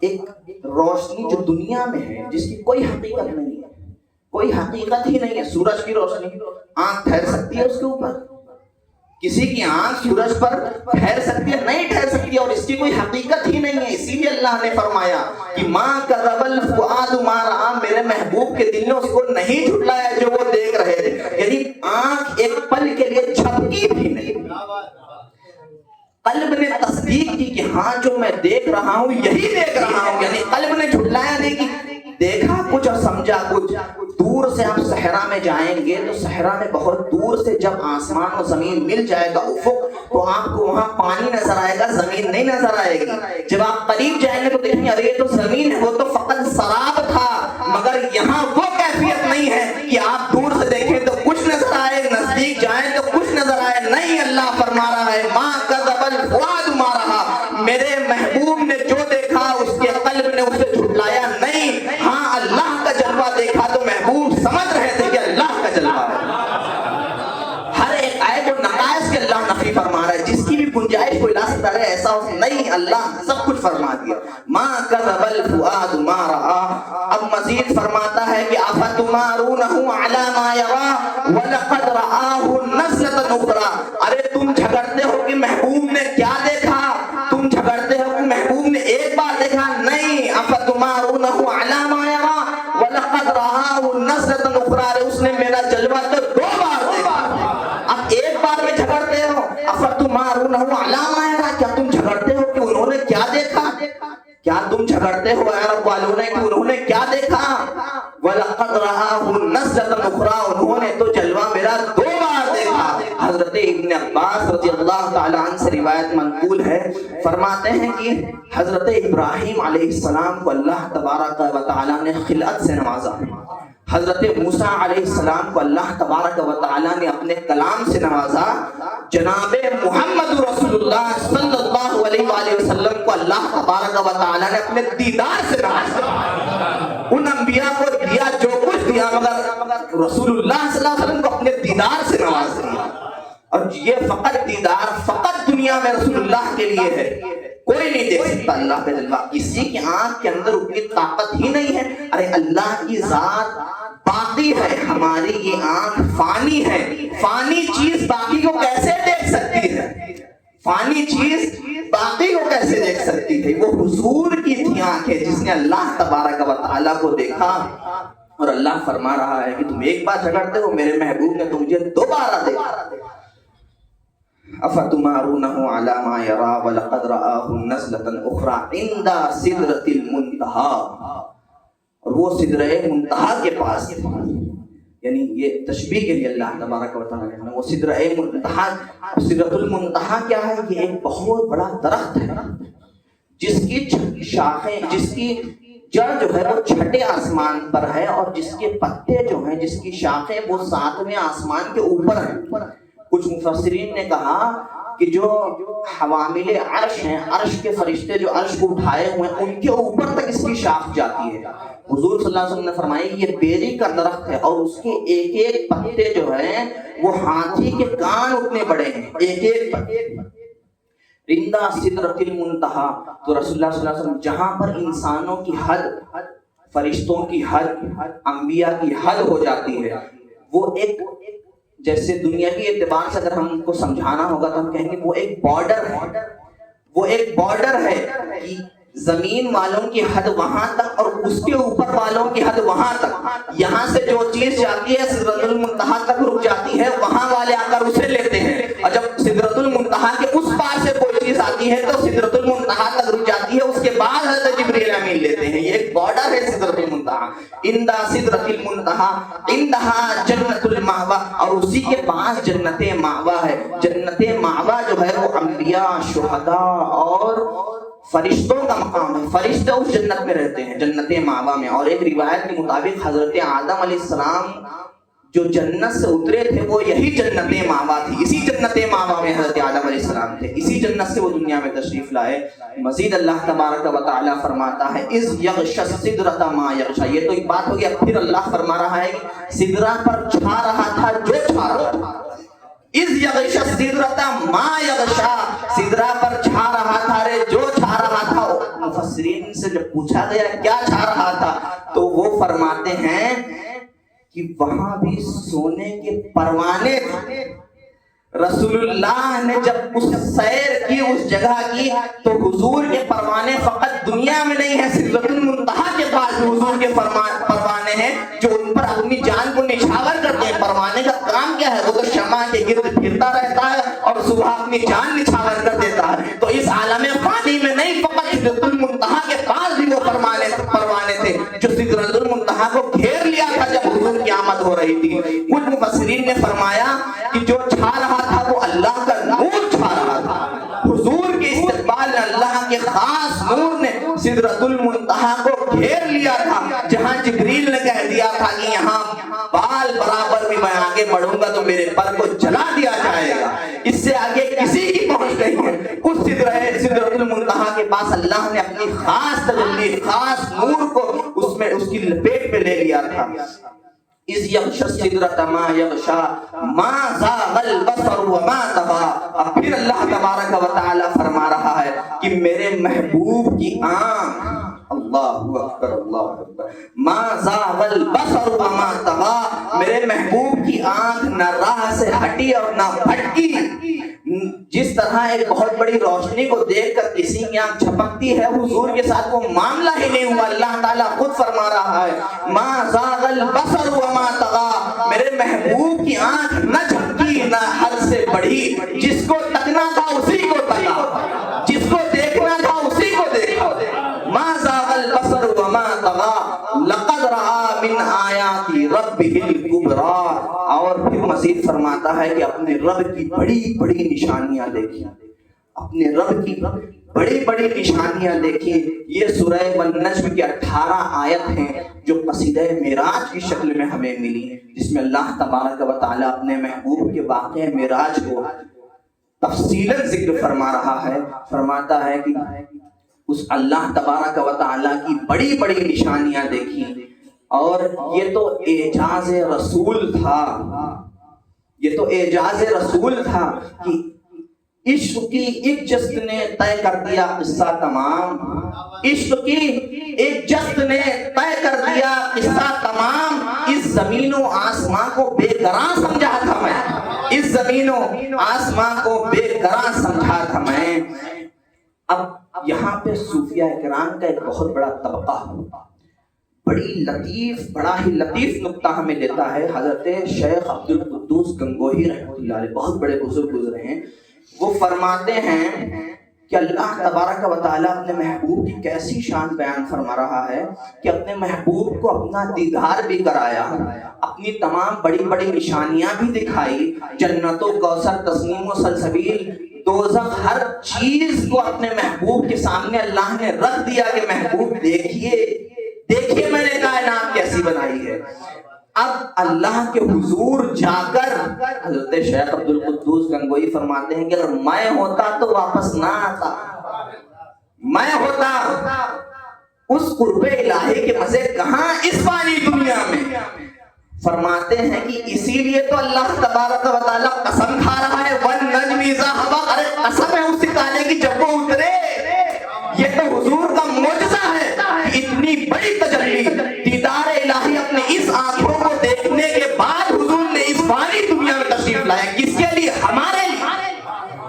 ایک روشنی جو دنیا میں ہے جس کی کوئی حقیقت نہیں ہے، کوئی حقیقت ہی نہیں ہے، سورج کی روشنی، آنکھ ٹھہر سکتی ہے اس کے اوپر؟ کسی کی آنکھ سورج پر ٹھہر سکتی ہے؟ نہیں ٹھہر سکتی، اور اس کی کوئی حقیقت ہی نہیں ہے۔ اسی لیے اللہ نے فرمایا کہ مَا كَذَبَ الْفُؤَادُ مَا رَآ، میرے محبوب کے دل نے اس کو نہیں جھٹلایا جو وہ دیکھ رہے تھے۔ یعنی آنکھ ایک پل کے لیے جھپکی بھی نہیں، قلب نے تصدیق کی کہ ہاں جو میں دیکھ رہا ہوں یہی دیکھ رہا ہوں۔ یعنی قلب نے جھٹلایا نہیں کہ دیکھا کچھ اور سمجھا کچھ، دور دور سے آپ صحرا میں جائیں گے تو صحرا میں بہت دور سے جب آسمان و زمین مل جائے گا افق تو آپ کو وہاں پانی نظر آئے گا، زمین نہیں نظر آئے گی۔ جب آپ قریب جائیں گے تو دیکھیں گے ارے یہ تو زمین ہے، وہ تو فقط سراب تھا، مگر یہاں وہ کیفیت نہیں ہے کہ آپ دور سے دیکھیں تو کچھ نظر آئے، نزدیک جائیں تو کچھ نظر آئے۔ نہیں، اللہ فرما رہا ہے ما کذب الفؤاد ما رأى، میرے محبوب نے جو دیکھا اس کے قلب نے اسے جھٹلایا نہیں۔ ہاں اللہ کا جلوہ دیکھا تو محبوب سمجھ رہے تھے کہ اللہ کا جلوہ ہے۔ ہر ایک عیب و نقائص کے اللہ نفی فرما رہا ہے، جس کی بھی گنجائش کوئی لا سکتا ہے ایسا نہیں، اللہ سب کچھ فرما دیا۔ ما کذب الفؤاد ما رأى، اب مزید فرماتا ہے کہ افتمارونہ علی ما یری ولقد رآہ نزلۃ اخری، ارے تم جھگڑتے ہو کہ محبوب نے کیا دیکھا، تم جھگڑتے ہو کہ محبوب نے ایک بار دیکھا، نہیں، افتمارونہ علی ما یری ولقد رآہ نزلۃ اخری، ارے اس نے میرا جلوہ تو 2 بار دیکھا، اب ایک بار میں جھگڑتے ہو۔ افتمارونہ علی ما یری، کیا تم جھگڑتے ہو کہ انہوں نے کیا دیکھا، کیا تم جھگڑتے ہو عرب والوں نے کہ انہوں نے کیا دیکھا؟ وَلَقَدْ رَآهُ نَزْلَةً أُخْرَىٰ، انہوں نے تو جلوہ میرا 2 بار دیکھا۔ حضرت ابن عباس رضی اللہ تعالیٰ عنہ سے روایت منقول ہے، فرماتے ہیں کہ حضرت ابراہیم علیہ السلام کو اللہ تبارک و تعالیٰ نے خلعت سے نوازا، حضرت موسیٰ علیہ السلام کو اللہ تبارک و تعالیٰ نے اپنے کلام سے نوازا، جناب محمد رسول اللہ صلی اللہ علیہ وآلہ وسلم کو اللہ تبارک و تعالیٰ نے اپنے دیدار سے نوازا۔ ان انبیاء کو دیا جو کچھ دیا، مگر رسول اللہ صلی اللہ علیہ وسلم کو اپنے دیدار سے نواز دیا۔ اور یہ فقط دیدار فقط دنیا میں رسول اللہ کے لیے ہے، کوئی نہیں دیکھ سکتا اللہ کا جلوہ، کسی کی آنکھ کے اندر اتنی طاقت ہی نہیں ہے۔ ارے اللہ کی ذات باقی ہے، ہماری یہ آنکھ فانی ہے، فانی چیز باقی کو کیسے دیکھ سکتی ہے، فانی چیز باقی کو کیسے دیکھ سکتی تھی؟ وہ حضور کی تھی آنکھیں جس نے اللہ تبارک و تعالیٰ کو دیکھا، اور اللہ فرما رہا ہے کہ تم ایک بار جھگڑتے ہو، میرے محبوب نے تمہیں 2 بار دیکھا۔ افتمارونہ علی ما یری ولقد رآہ نزلۃ اخری عند سدرۃ المنتہی، اور وہ سدرہ منتہی کے پاس تھے، یعنی یہ تشبیہ کے لیے اللہ تبارک و تعالیٰ نے وہ سدرہ منتہی، سدرۃ المنتہی کیا ہے؟ یہ ایک بہت بڑا درخت ہے جس کی شاخیں، جس کی جڑ جو ہے وہ 6 آسمان پر ہے، اور جس کے پتے جو ہیں، جس کی شاخیں وہ 7ویں آسمان کے اوپر ہیں۔ کچھ مفسرین نے کہا کہ جو حوامل عرش ہیں، عرش کے فرشتے جو عرش کو اٹھائے ہوئے ہیں، ان کے اوپر تک اس کی شاخ جاتی ہے۔ حضور صلی اللہ علیہ وسلم نے فرمایا یہ بیری کا درخت ہے، اور اس کے ایک ایک پتے جو ہیں وہ ہاتھی کے کان اتنے بڑے ہیں، ایک ایک پتے۔ رندہ سدرۃ المنتہی، تو رسول اللہ صلی اللہ علیہ وسلم جہاں پر انسانوں کی حد، فرشتوں کی حد، انبیاء کی حد ہو جاتی ہے، وہ ایک، جیسے دنیا کی اعتبار سے اگر ہم کو سمجھانا ہوگا تو ہم کہیں گے وہ ایک بارڈر ہے، وہ ایک بارڈر ہے کہ زمین والوں کی حد وہاں تک اور اس کے اوپر والوں کی حد وہاں تک، یہاں سے جو چیز جاتی ہے سدرۃ المنتہی تک رک جاتی ہے، وہاں والے آ کر اسے لیتے ہیں، اور جب سدرۃ المنتہی کے اس پار سے کوئی چیز آتی ہے تو سدرۃ المنتہی تک رک جاتی ہے، اس کے بعد حضرت جبریل امین لیتے ہیں۔ یہ ایک بارڈر ہے سدرۃ المنتہی، عند سدرۃ المنتہی عندہا جنت المأوی، اور اسی کے پاس جنت مأوی ہے۔ جنت مأوی جو ہے وہ انبیاء، شہداء اور فرشتوں کا مقام ہے، فرشتے اس جنت میں رہتے ہیں، جنت مأوی میں۔ اور ایک روایت کے مطابق حضرت آدم علیہ السلام جو جنت سے اترے تھے وہ یہی جنت مأوی تھی، اسی جنت مأوی میں حضرت آدم علیہ السلام تھے، اسی جنت سے وہ دنیا میں تشریف لائے۔ مزید اللہ تبارک و تعالیٰ فرماتا ہے اذ یغشی السدرۃ ما یغشی، یہ تو ایک بات ہو گیا، پھر اللہ فرما رہا ہے کہ سدرہ پر چھا رہا تھا جو چھا رہا تھا، اذ یغشی السدرۃ ما یغشی، سدرہ پر چھا رہا تھا رے جو چھا رہا تھا۔ مفسرین سے جب پوچھا گیا کیا چھا رہا تھا تو وہ فرماتے ہیں کہ وہاں بھی سونے کے پروانے تھے۔ رسول اللہ نے جب اس سیر کی، اس جگہ کی، تو حضور کے پروانے فقط دنیا میں نہیں ہیں، سدرۃ المنتہی کے پاس حضور کے پروانے ہیں جو ان پر اپنی جان کو نچھاور کرتے ہیں۔ پروانے کا کام کیا ہے؟ وہ تو شمع کے گرد پھرتا رہتا ہے اور صبح اپنی جان نچھاور کر دیتا ہے۔ تو اس عالم فانی میں نہیں، فقط سدرۃ المنتہی کے پاس بھی وہ پروانے تھے جو سدرۃ المنتہی کو گھیر لیا تھا جب حضور حضور کی آمد ہو رہی تھی. کچھ مفسرین نے فرمایا کہ جو چھا رہا تھا وہ اللہ کا نور چھا رہا تھا. حضور کے استقبال میں اللہ کے خاص نور نے سدرۃ المنتہا کو گھیر لیا تھا, جہاں جبریل نے کہہ دیا تھا کہ یہاں بال برابر بھی میں آگے بڑھوں گا تو میرے پر کو جلا دیا جائے گا, اس سے آگے کسی کی پہنچ نہیں ہے. اس سدرۃ المنتہا کے پاس اللہ نے اپنی خاص تجلی, خاص نور کو اس میں اس کی لپیٹ میں لے لیا تھا. اذ یغشی السدرۃ ما یغشی ما زاغ البصر وما طغی. اب پھر اللہ تبارک و تعالی فرما رہا ہے کہ میرے محبوب کی آنکھ, اللہ اکبر اللہ اکبر, ما زاغ البصر وما طغی, میرے محبوب کی آنکھ نہ راہ سے ہٹی اور نہ بھٹکی. جس طرح ایک بہت بڑی روشنی کو دیکھ کر کسی کی آنکھ جھپکتی ہے, حضور کے ساتھ وہ معاملہ ہی نہیں ہوا. اللہ تعالیٰ خود فرما رہا ہے ما زاغ البصر وما طغی, میرے محبوب کی آنکھ نہ جھپکی نہ حد سے بڑھی. جس کو تکنا تھا اسی کو تکا, جس کو دیکھنا تھا اسی کو دیکھا. ما زاغ البصر وما طغی لقد رأى من آیات ربہ الکبریٰ. اور پھر مزید فرماتا ہے کہ اپنے رب کی بڑی بڑی نشانیاں دیکھیں, اپنے رب کی بڑی بڑی نشانیاں دیکھیں. یہ سورہ والنجم کی 18 آیت ہیں جو قصیدہ معراج کی شکل میں ہمیں ملی, جس میں اللہ تبارک و تعالیٰ اپنے محبوب کے واقعہ معراج کو تفصیلاً ذکر فرما رہا ہے. فرماتا ہے کہ اس اللہ تبارک و تعالیٰ کی بڑی بڑی نشانیاں دیکھیں. اور یہ تو اعجاز رسول تھا, یہ تو اعجاز رسول تھا کہ عشق کی ایک جست نے طے کر دیا قصہ تمام. عشق کی ایک جست نے طے کر دیا قصہ تمام. اس زمین و آسمان کو بے گراں سمجھا تھا میں, اس زمین و آسمان کو بے گراں سمجھا تھا میں. اب یہاں پہ صوفیہ کرام کا ایک بہت بڑا طبقہ بڑی لطیف, بڑا ہی لطیف نقطہ ہمیں دیتا ہے. حضرت شیخ عبد القدوس گنگوہی رحمۃ اللہ علیہ, بہت بڑے بزرگ گزرے ہیں, وہ فرماتے ہیں کہ اللہ تبارک و تعالیٰ اپنے محبوب کی کیسی شان بیان فرما رہا ہے کہ اپنے محبوب کو اپنا دیدار بھی کرایا, اپنی تمام بڑی بڑی نشانیاں بھی دکھائی. جنت و کوثر, تسنیم و سلسبیل, دوزخ, ہر چیز کو اپنے محبوب کے سامنے اللہ نے رکھ دیا کہ محبوب دیکھیے, دیکھیے میں نے کائنات کیسی بنائی ہے. اب اللہ کے حضور جا کر حضرت شیخ عبد القدوس گنگوہی فرماتے ہیں کہ اگر میں ہوتا تو واپس نہ آتا, میں ہوتا اس قرب الہی کے مزے کہاں اس فانی دنیا میں. فرماتے ہیں کہ اسی لیے تو اللہ تبارک و تعالیٰ قسم کھا رہا ہے والنجم اذا ہوا. ارے قسم ہے اس ستارے کی جب وہ اترے. یہ تو حضور کا معجزہ ہے, اتنی بڑی تجلی, دیدار الہی اپنے اس آنکھوں کو دیکھنے کے بعد حضور نے اس فانی دنیا میں تشریف لایا. کس کے لیے؟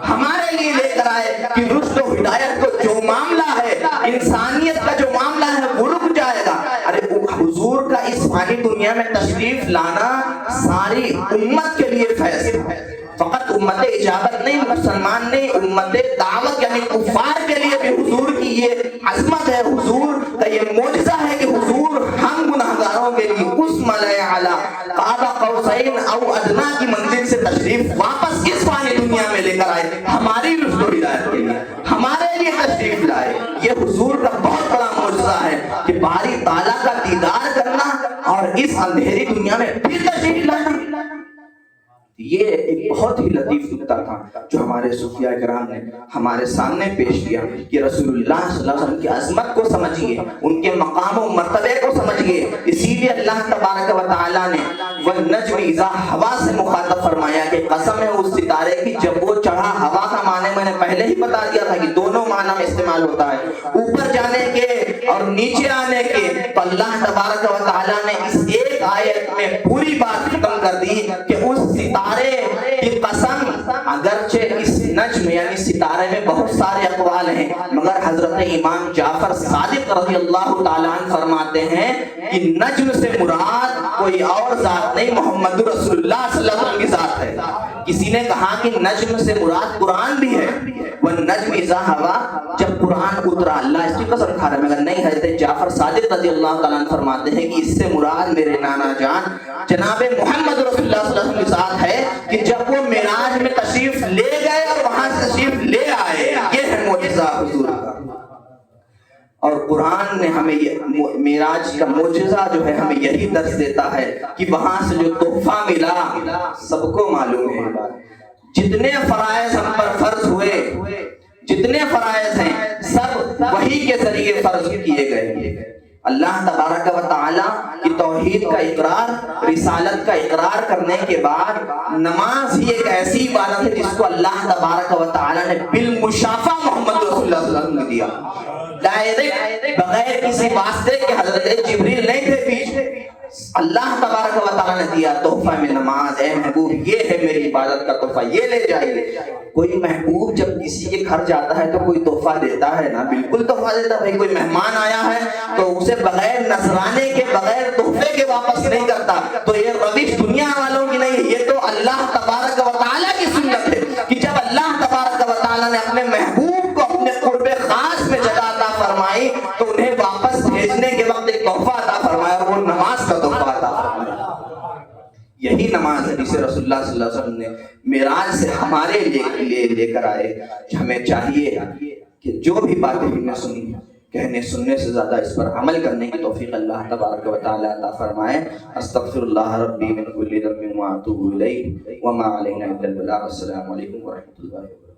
ہمارے لیے لے کر آئے کہ رشد و ہدایت کو جو معاملہ ہے, انسانیت کا جو معاملہ ہے وہ رک جائے گا. ارے حضور کا اس فانی دنیا میں تشریف لانا ساری امت کے لیے فیض ہے. فقط امت اجابت نہیں, مسلمان نہیں, امت دعوت یعنی کفار کے لیے بھی حضور کی یہ عظمت ہے, حضور کا یہ معجزہ ہے کہ حضور ہم گناہگاروں کے لیے اس ملائے اعلیٰ قاب قوسین او ادنا کی منزل سے تشریف واپس اس فانی دنیا میں لے کر آئے, ہماری رشد و ہدایت کے لیے, ہمارے لیے تشریف لائے. یہ حضور کا بہت بڑا معجزہ ہے کہ باری تعالیٰ کا دیدار کرنا اور اس اندھیری دنیا میں پھر تشریف لانا. یہ ایک بہت ہی لطیف نقطہ تھا جو ہمارے صوفیہ کرام نے ہمارے سامنے پیش کیا کہ رسول اللہ صلی اللہ علیہ وسلم کی عظمت کو سمجھیے, ان کے مقام و مرتبے کو سمجھیے. اسی لیے اللہ تبارک و تعالیٰ نے والنجم اذا ہوا سے مخاطب فرمایا کہ قسم ہے اس ستارے کی جب وہ چڑھا. ہوا کا معنی میں نے پہلے ہی بتا دیا تھا کہ دونوں معنی میں استعمال ہوتا ہے, اوپر جانے کے اور نیچے آنے کے. تو اللہ تبارک و تعالیٰ نے اس ایک آیت میں پوری بات ختم کر دی کہ اس ستارے کی قسم, اگرچہ اس نجم یعنی ستارے میں بہت سارے اقوال ہیں, مگر حضرت امام جعفر صادق رضی اللہ تعالیٰ عنہ فرماتے ہیں کہ نجم سے مراد کوئی اور ذات نہیں, محمد رسول اللہ صلی اللہ علیہ وسلم کی ذات ہے. کسی نے کہا کہ نجم سے مراد قرآن بھی ہے، والنجم اذا ہوا، جب قرآن اترا، اللہ اس کی قسم کھا رہا ہے، مگر نہیں، حضرت جعفر صادق رضی اللہ تعالیٰ عنہ فرماتے ہیں کہ اس سے مراد میرے نانا جان جناب محمد رسول اللہ صلی اللہ علیہ وسلم کے ساتھ ہے کہ جب وہ معراج میں تشریف لے گئے اور وہاں سے تشریف لے آئے، یہ ہے معجزہ حضور کا۔ اور قرآن نے ہمیں معراج کا معجزہ جو ہے ہمیں یہی درس دیتا ہے کہ وہاں سے جو تحفہ ملا سب کو معلوم ہے۔ جتنے فرائض ہم پر فرض ہوئے، جتنے فرائض ہیں سب وحی کے ذریعے فرض کیے گئے۔ اللہ تبارک و تعالیٰ کی توحید کا اقرار، رسالت کا اقرار کرنے کے بعد نماز ہی ایک ایسی عبادت ہے جس کو اللہ تبارک و تعالیٰ نے بالمشافہ محمد رسول اللہ صلی اللہ علیہ وسلم نے دیا، ڈائریکٹ، بغیر کسی واسطے کے۔ حضرت جبریل نہیں تھے پیچھے، اللہ تبارک و تعالیٰ نے دیا تحفہ میں نماز۔ اے محبوب یہ ہے میری عبادت کا تحفہ، یہ لے جائیے۔ کوئی محبوب جب کسی کے گھر جاتا ہے تو کوئی تحفہ دیتا ہے نا، بالکل تحفہ دیتا ہے۔ کوئی مہمان آیا ہے تو اسے بغیر نذرانے کے، بغیر تحفے کے واپس نہیں کرتا۔ تو یہ روش دنیا والوں کی نہیں ہے، یہ تو اللہ تبارک و تعالیٰ کی سنت ہے کہ جب اللہ تبارک و تعالیٰ نے اپنے محبوب کو اپنے قرب خاص میں جگہ عطا فرمائی تو انہیں واپس بھیجنے کے وقت ایک تحفہ عطا فرمایا، اور وہ نماز کا تحفہ عطا فرمایا۔ یہی نماز ہے جسے رسول اللہ صلی اللہ علیہ وسلم نے معراج سے ہمارے لیے لے کر آئے۔ ہمیں چاہیے کہ جو بھی باتیں ہم نے سنی، کہنے سننے سے زیادہ اس پر عمل کرنے کی توفیق اللہ تبارک و تعالی عطا فرمائے۔ استغفر اللہ ربی من کل ذنب واتوب الیہ وما علینا الا البلاغ۔ السلام علیکم ورحمۃ اللہ وبرکاتہ۔